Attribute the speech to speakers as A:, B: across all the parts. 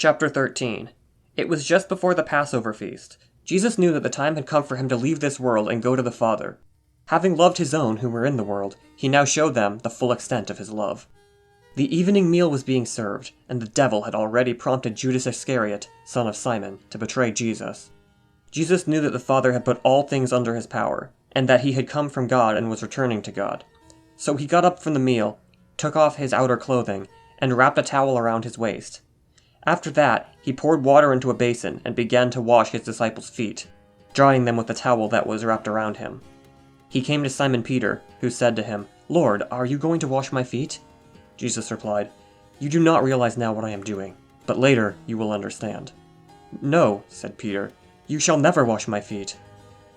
A: Chapter 13. It was just before the Passover feast. Jesus knew that the time had come for him to leave this world and go to the Father. Having loved his own who were in the world, he now showed them the full extent of his love. The evening meal was being served, and the devil had already prompted Judas Iscariot, son of Simon, to betray Jesus. Jesus knew that the Father had put all things under his power, and that he had come from God and was returning to God. So he got up from the meal, took off his outer clothing, and wrapped a towel around his waist. After that, he poured water into a basin and began to wash his disciples' feet, drying them with the towel that was wrapped around him. He came to Simon Peter, who said to him, "Lord, are you going to wash my feet?" Jesus replied, "You do not realize now what I am doing, but later you will understand." "No," said Peter, "you shall never wash my feet."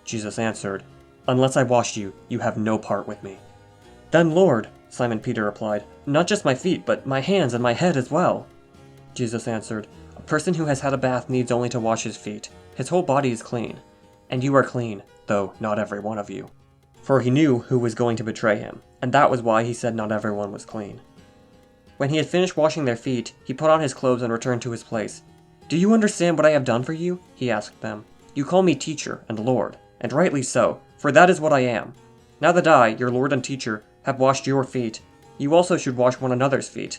A: Jesus answered, "Unless I wash you, you have no part with me." "Then, Lord," Simon Peter replied, "not just my feet, but my hands and my head as well." Jesus answered, "A person who has had a bath needs only to wash his feet. His whole body is clean. And you are clean, though not every one of you." For he knew who was going to betray him, and that was why he said not everyone was clean. When he had finished washing their feet, he put on his clothes and returned to his place. "Do you understand what I have done for you?" he asked them. "You call me teacher and Lord, and rightly so, for that is what I am. Now that I, your Lord and teacher, have washed your feet, you also should wash one another's feet.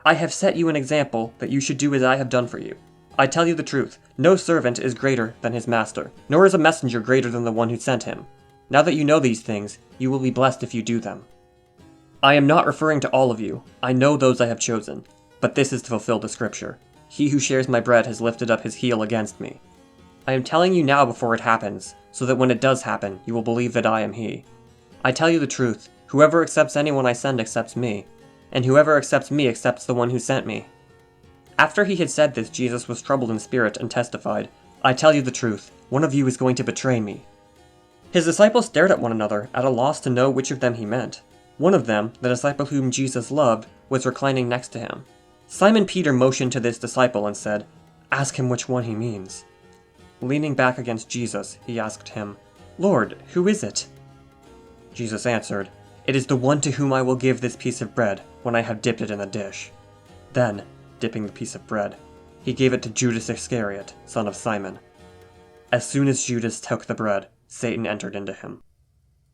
A: I have set you an example that you should do as I have done for you. I tell you the truth, no servant is greater than his master, nor is a messenger greater than the one who sent him. Now that you know these things, you will be blessed if you do them. I am not referring to all of you. I know those I have chosen. But this is to fulfill the scripture. He who shares my bread has lifted up his heel against me. I am telling you now before it happens, so that when it does happen, you will believe that I am he. I tell you the truth, whoever accepts anyone I send accepts me, and whoever accepts me accepts the one who sent me." After he had said this, Jesus was troubled in spirit and testified, "I tell you the truth, one of you is going to betray me." His disciples stared at one another, at a loss to know which of them he meant. One of them, the disciple whom Jesus loved, was reclining next to him. Simon Peter motioned to this disciple and said, "Ask him which one he means." Leaning back against Jesus, he asked him, "Lord, who is it?" Jesus answered, "It is the one to whom I will give this piece of bread when I have dipped it in the dish." Then, dipping the piece of bread, he gave it to Judas Iscariot, son of Simon. As soon as Judas took the bread, Satan entered into him.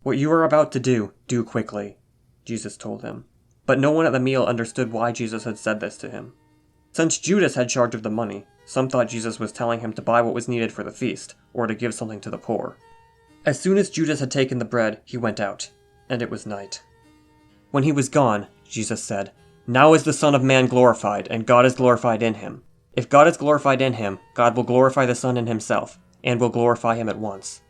A: "What you are about to do, do quickly," Jesus told him. But no one at the meal understood why Jesus had said this to him. Since Judas had charge of the money, some thought Jesus was telling him to buy what was needed for the feast, or to give something to the poor. As soon as Judas had taken the bread, he went out, and it was night. When he was gone, Jesus said, "Now is the Son of Man glorified, and God is glorified in him. If God is glorified in him, God will glorify the Son in himself, and will glorify him at once.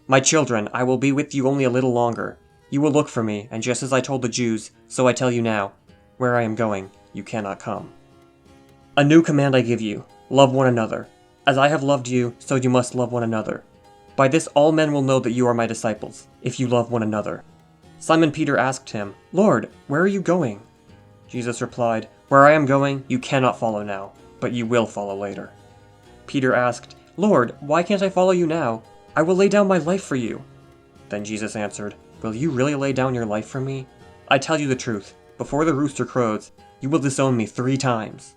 A: My children, I will be with you only a little longer. You will look for me, and just as I told the Jews, so I tell you now, where I am going, you cannot come. A new command I give you, love one another. As I have loved you, so you must love one another. By this all men will know that you are my disciples, if you love one another." Simon Peter asked him, "Lord, where are you going?" Jesus replied, "Where I am going, you cannot follow now, but you will follow later." Peter asked, "Lord, why can't I follow you now? I will lay down my life for you." Then Jesus answered, "Will you really lay down your life for me? I tell you the truth, before the rooster crows, you will disown me 3 times.